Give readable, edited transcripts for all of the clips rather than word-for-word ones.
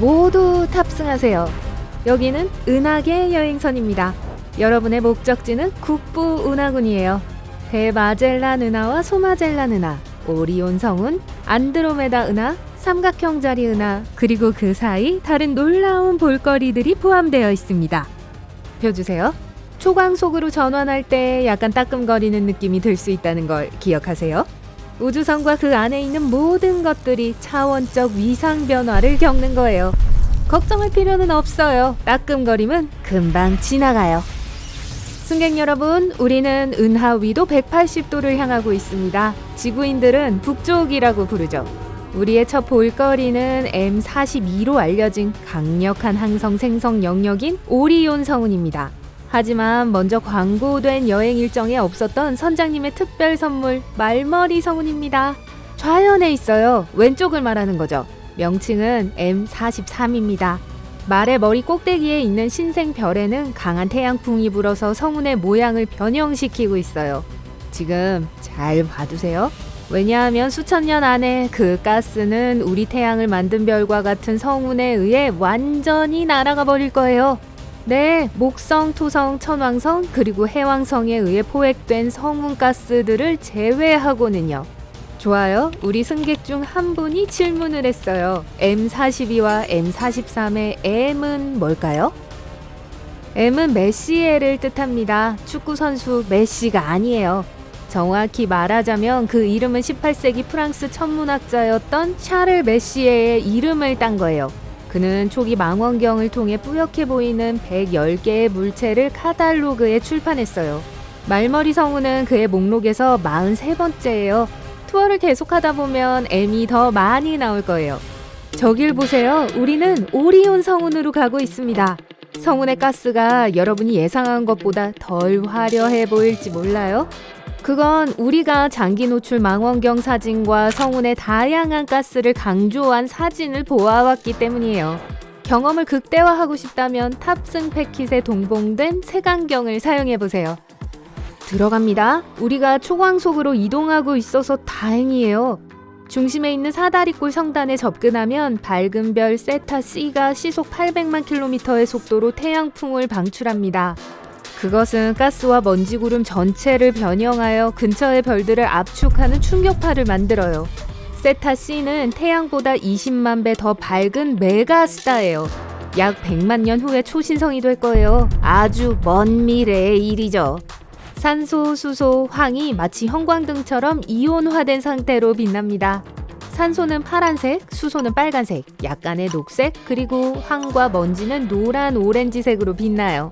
모두 탑승하세요. 여기는 은하계 여행선입니다. 여러분의 목적지는 국부 은하군이에요. 대마젤란 은하와 소마젤란 은하, 오리온 성운, 안드로메다 은하, 삼각형 자리 은하, 그리고 그 사이 다른 놀라운 볼거리들이 포함되어 있습니다. 펴주세요. 초광속으로 전환할 때 약간 따끔거리는 느낌이 들 수 있다는 걸 기억하세요. 우주선과 그 안에 있는 모든 것들이 차원적 위상 변화를 겪는 거예요. 걱정할 필요는 없어요. 따끔거림은 금방 지나가요. 승객 여러분, 우리는 은하 위도 180도를 향하고 있습니다. 지구인들은 북쪽이라고 부르죠. 우리의 첫 볼거리는 M42로 알려진 강력한 항성 생성 영역인 오리온 성운입니다. 하지만 먼저 광고된 여행 일정에 없었던 선장님의 특별 선물 말머리 성운입니다. 좌연에 있어요. 왼쪽을 말하는 거죠. 명칭은 M43입니다. 말의 머리 꼭대기에 있는 신생별에는 강한 태양풍이 불어서 성운의 모양을 변형시키고 있어요. 지금 잘 봐두세요. 왜냐하면 수천 년 안에 그 가스는 우리 태양을 만든 별과 같은 성운에 의해 완전히 날아가 버릴 거예요. 네, 목성, 토성, 천왕성, 그리고 해왕성에 의해 포획된 성운 가스들을 제외하고는요. 좋아요. 우리 승객 중 한 분이 질문을 했어요. M42와 M43의 M은 뭘까요? M은 메시에를 뜻합니다. 축구선수 메시가 아니에요. 정확히 말하자면 그 이름은 18세기 프랑스 천문학자였던 샤를 메시에의 이름을 딴 거예요. 그는 초기 망원경을 통해 뿌옇게 보이는 110개의 물체를 카탈로그에 출판했어요. 말머리 성운은 그의 목록에서 43번째예요. 투어를 계속하다 보면 M이 더 많이 나올 거예요. 저길 보세요. 우리는 오리온 성운으로 가고 있습니다. 성운의 가스가 여러분이 예상한 것보다 덜 화려해 보일지 몰라요? 그건 우리가 장기 노출 망원경 사진과 성운의 다양한 가스를 강조한 사진을 보아왔기 때문이에요. 경험을 극대화하고 싶다면 탑승 패킷에 동봉된 색안경을 사용해보세요. 들어갑니다. 우리가 초광속으로 이동하고 있어서 다행이에요. 중심에 있는 사다리꼴 성단에 접근하면 밝은 별 세타-C가 시속 800만 km의 속도로 태양풍을 방출합니다. 그것은 가스와 먼지구름 전체를 변형하여 근처의 별들을 압축하는 충격파를 만들어요. 세타-C는 태양보다 20만 배 더 밝은 메가스타예요. 약 100만 년 후에 초신성이 될 거예요. 아주 먼 미래의 일이죠. 산소, 수소, 황이 마치 형광등처럼 이온화된 상태로 빛납니다. 산소는 파란색, 수소는 빨간색, 약간의 녹색, 그리고 황과 먼지는 노란 오렌지색으로 빛나요.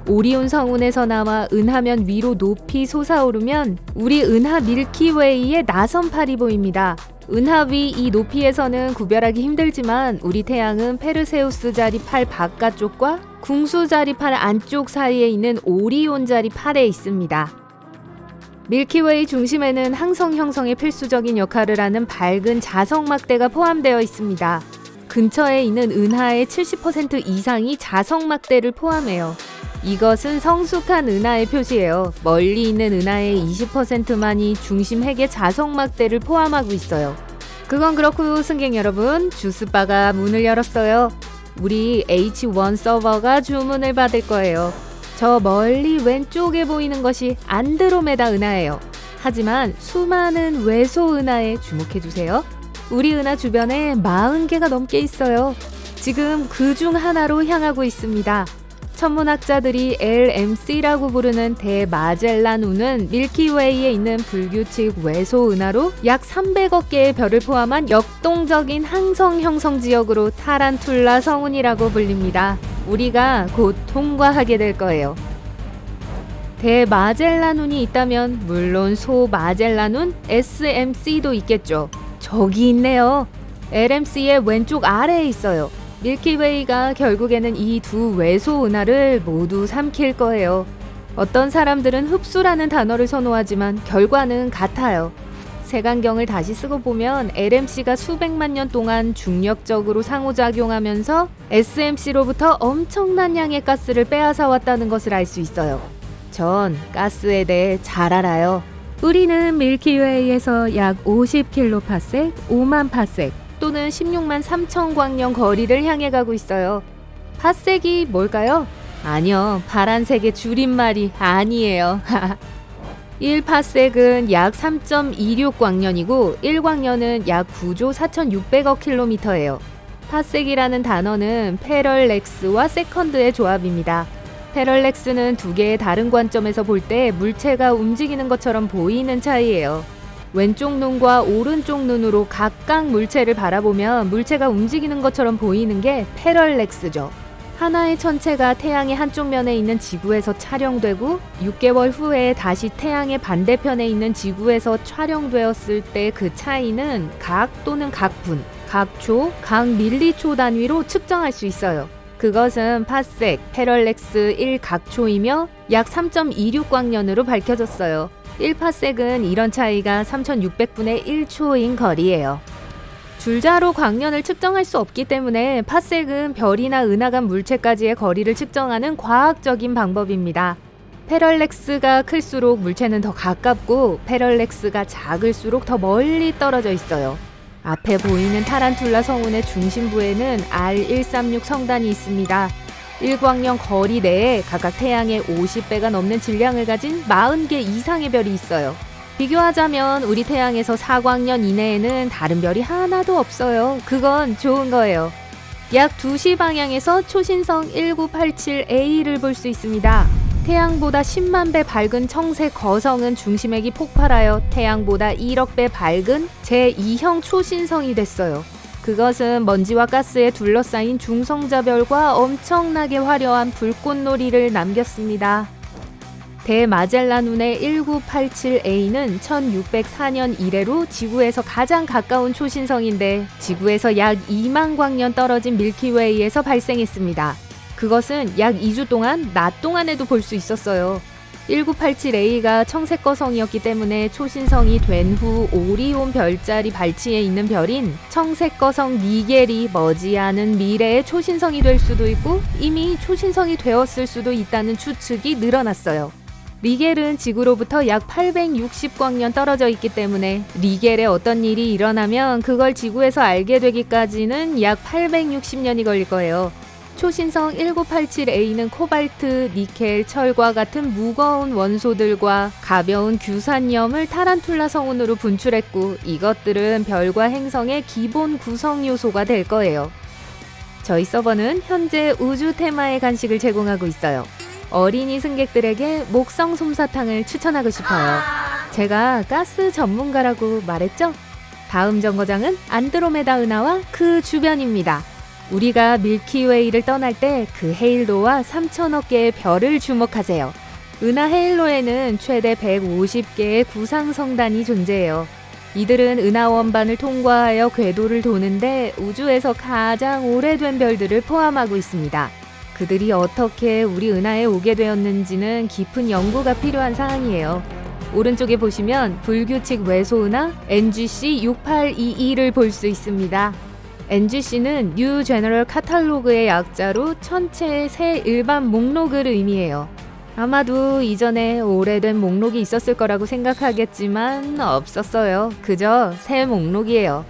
오리온 성운에서 나와 은하면 위로 높이 솟아오르면 우리 은하 밀키웨이의 나선팔이 보입니다. 은하 위 이 높이에서는 구별하기 힘들지만 우리 태양은 페르세우스 자리 팔 바깥쪽과 궁수 자리 팔 안쪽 사이에 있는 오리온 자리 팔에 있습니다. 밀키웨이 중심에는 항성 형성에 필수적인 역할을 하는 밝은 자성막대가 포함되어 있습니다. 근처에 있는 은하의 70% 이상이 자성막대를 포함해요. 이것은 성숙한 은하의 표시예요. 멀리 있는 은하의 20%만이 중심 핵의 자성막대를 포함하고 있어요. 그건 그렇고 승객 여러분, 주스바가 문을 열었어요. 우리 H1 서버가 주문을 받을 거예요. 저 멀리 왼쪽에 보이는 것이 안드로메다 은하예요. 하지만 수많은 외소 은하에 주목해주세요. 우리 은하 주변에 40개가 넘게 있어요. 지금 그 중 하나로 향하고 있습니다. 천문학자들이 LMC라고 부르는 대마젤란 운은 밀키웨이에 있는 불규칙 외소 은하로 약 300억 개의 별을 포함한 역동적인 항성 형성 지역으로 타란툴라 성운이라고 불립니다. 우리가 곧 통과하게 될 거예요. 대마젤란 운이 있다면 물론 소마젤란 운 SMC도 있겠죠. 저기 있네요. LMC의 왼쪽 아래에 있어요. 밀키웨이가 결국에는 이 두 외소 은하를 모두 삼킬 거예요. 어떤 사람들은 흡수라는 단어를 선호하지만 결과는 같아요. 색안경을 다시 쓰고 보면 LMC가 수백만 년 동안 중력적으로 상호작용하면서 SMC로부터 엄청난 양의 가스를 빼앗아 왔다는 것을 알 수 있어요. 전 가스에 대해 잘 알아요. 우리는 밀키웨이에서 약 50kpc, 5만 파섹, 속도는 16만 3천 광년 거리를 향해 가고 있어요. 팥색이 뭘까요? 아니요, 파란색의 줄임말이 아니에요. 1파섹은 약 3.26광년이고 1광년은 약 9조 4,600억 킬로미터예요. 파섹이라는 단어는 패럴렉스와 세컨드의 조합입니다. 패럴렉스는 두 개의 다른 관점에서 볼 때 물체가 움직이는 것처럼 보이는 차이예요. 왼쪽 눈과 오른쪽 눈으로 각각 물체를 바라보면 물체가 움직이는 것처럼 보이는 게 패럴렉스죠. 하나의 천체가 태양의 한쪽 면에 있는 지구에서 촬영되고 6개월 후에 다시 태양의 반대편에 있는 지구에서 촬영되었을 때 그 차이는 각 또는 각분, 각초, 각 밀리초 단위로 측정할 수 있어요. 그것은 파섹, 패럴렉스 1각초이며 약 3.26광년으로 밝혀졌어요. 1파섹은 이런 차이가 3600분의 1초인 거리예요. 줄자로 광년을 측정할 수 없기 때문에 파섹은 별이나 은하간 물체까지의 거리를 측정하는 과학적인 방법입니다. 패럴렉스가 클수록 물체는 더 가깝고 패럴렉스가 작을수록 더 멀리 떨어져 있어요. 앞에 보이는 타란툴라 성운의 중심부에는 R136 성단이 있습니다. 1광년 거리 내에 각각 태양의 50배가 넘는 질량을 가진 40개 이상의 별이 있어요. 비교하자면 우리 태양에서 4광년 이내에는 다른 별이 하나도 없어요. 그건 좋은 거예요. 약 2시 방향에서 초신성 1987A를 볼 수 있습니다. 태양보다 10만 배 밝은 청색 거성은 중심핵이 폭발하여 태양보다 1억 배 밝은 제2형 초신성이 됐어요. 그것은 먼지와 가스에 둘러싸인 중성자별과 엄청나게 화려한 불꽃놀이를 남겼습니다. 대마젤란 운의 1987A는 1604년 이래로 지구에서 가장 가까운 초신성인데 지구에서 약 2만 광년 떨어진 밀키웨이에서 발생했습니다. 그것은 약 2주 동안 낮 동안에도 볼 수 있었어요. 1987A가 청색거성이었기 때문에 초신성이 된 후 오리온 별자리 발치에 있는 별인 청색거성 니겔이 머지않은 미래의 초신성이 될 수도 있고 이미 초신성이 되었을 수도 있다는 추측이 늘어났어요. 리겔은 지구로부터 약 860광년 떨어져 있기 때문에 리겔에 어떤 일이 일어나면 그걸 지구에서 알게 되기까지는 약 860년이 걸릴 거예요. 초신성 1987A는 코발트, 니켈, 철과 같은 무거운 원소들과 가벼운 규산염을 타란툴라 성운으로 분출했고 이것들은 별과 행성의 기본 구성 요소가 될 거예요. 저희 서버는 현재 우주 테마의 간식을 제공하고 있어요. 어린이 승객들에게 목성 솜사탕을 추천하고 싶어요. 제가 가스 전문가라고 말했죠? 다음 정거장은 안드로메다 은하와 그 주변입니다. 우리가 밀키웨이를 떠날 때 그 헤일로와 3천억 개의 별을 주목하세요. 은하 헤일로에는 최대 150개의 구상성단이 존재해요. 이들은 은하 원반을 통과하여 궤도를 도는데 우주에서 가장 오래된 별들을 포함하고 있습니다. 그들이 어떻게 우리 은하에 오게 되었는지는 깊은 연구가 필요한 사항이에요. 오른쪽에 보시면 불규칙 외소은하 NGC 6822를 볼 수 있습니다. NGC는 New General Catalog의 약자로 천체의 새 일반 목록을 의미해요. 아마도 이전에 오래된 목록이 있었을 거라고 생각하겠지만 없었어요. 그저 새 목록이에요.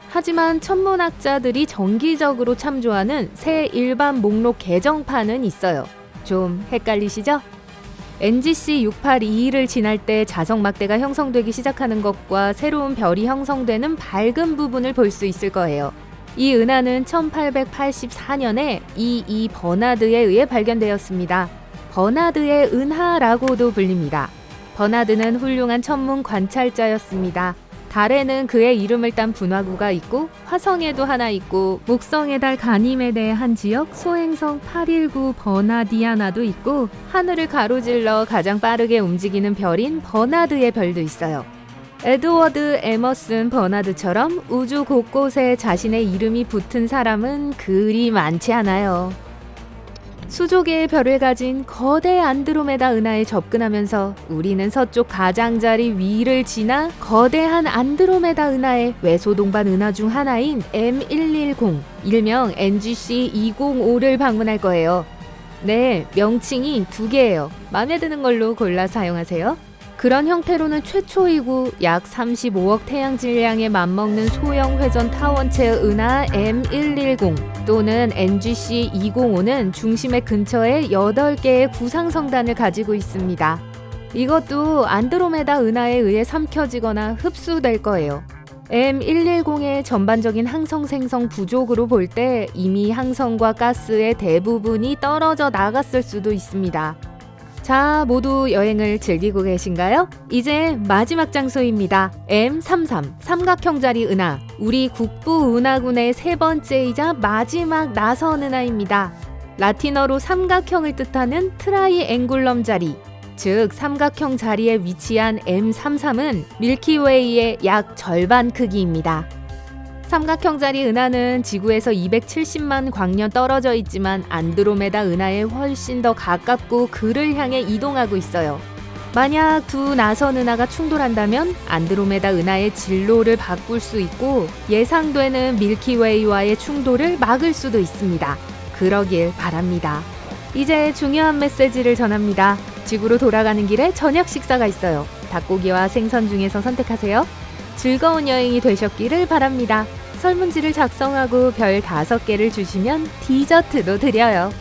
하지만 천문학자들이 정기적으로 참조하는 새 일반 목록 개정판은 있어요. 좀 헷갈리시죠? NGC 6822를 지날 때 자성막대가 형성되기 시작하는 것과 새로운 별이 형성되는 밝은 부분을 볼 수 있을 거예요. 이 은하는 1884년에 E.E. 버나드에 의해 발견되었습니다. 버나드의 은하라고도 불립니다. 버나드는 훌륭한 천문 관찰자였습니다. 달에는 그의 이름을 딴 분화구가 있고 화성에도 하나 있고 목성의 달 가니메데의 한 지역 소행성 819 버나디아나도 있고 하늘을 가로질러 가장 빠르게 움직이는 별인 버나드의 별도 있어요. 에드워드 에머슨 버나드처럼 우주 곳곳에 자신의 이름이 붙은 사람은 그리 많지 않아요. 수조개의 별을 가진 거대 안드로메다 은하에 접근하면서 우리는 서쪽 가장자리 위를 지나 거대한 안드로메다 은하의 외소동반 은하 중 하나인 M110, 일명 NGC205를 방문할 거예요. 네, 명칭이 두 개예요. 마음에 드는 걸로 골라 사용하세요. 그런 형태로는 최초이고 약 35억 태양 질량에 맞먹는 소형 회전 타원체 은하 M110 또는 NGC205는 중심의 근처에 8개의 구상성단을 가지고 있습니다. 이것도 안드로메다 은하에 의해 삼켜지거나 흡수될 거예요. M110의 전반적인 항성 생성 부족으로 볼 때 이미 항성과 가스의 대부분이 떨어져 나갔을 수도 있습니다. 자, 모두 여행을 즐기고 계신가요? 이제 마지막 장소입니다. M33 삼각형자리 은하, 우리 국부 은하군의 세 번째이자 마지막 나선 은하입니다. 라틴어로 삼각형을 뜻하는 트라이앵굴럼 자리, 즉 삼각형 자리에 위치한 M33은 밀키웨이의 약 절반 크기입니다. 삼각형 자리 은하는 지구에서 270만 광년 떨어져 있지만 안드로메다 은하에 훨씬 더 가깝고 그를 향해 이동하고 있어요. 만약 두 나선 은하가 충돌한다면 안드로메다 은하의 진로를 바꿀 수 있고 예상되는 밀키웨이와의 충돌을 막을 수도 있습니다. 그러길 바랍니다. 이제 중요한 메시지를 전합니다. 지구로 돌아가는 길에 저녁 식사가 있어요. 닭고기와 생선 중에서 선택하세요. 즐거운 여행이 되셨기를 바랍니다. 설문지를 작성하고 별 5개를 주시면 디저트도 드려요.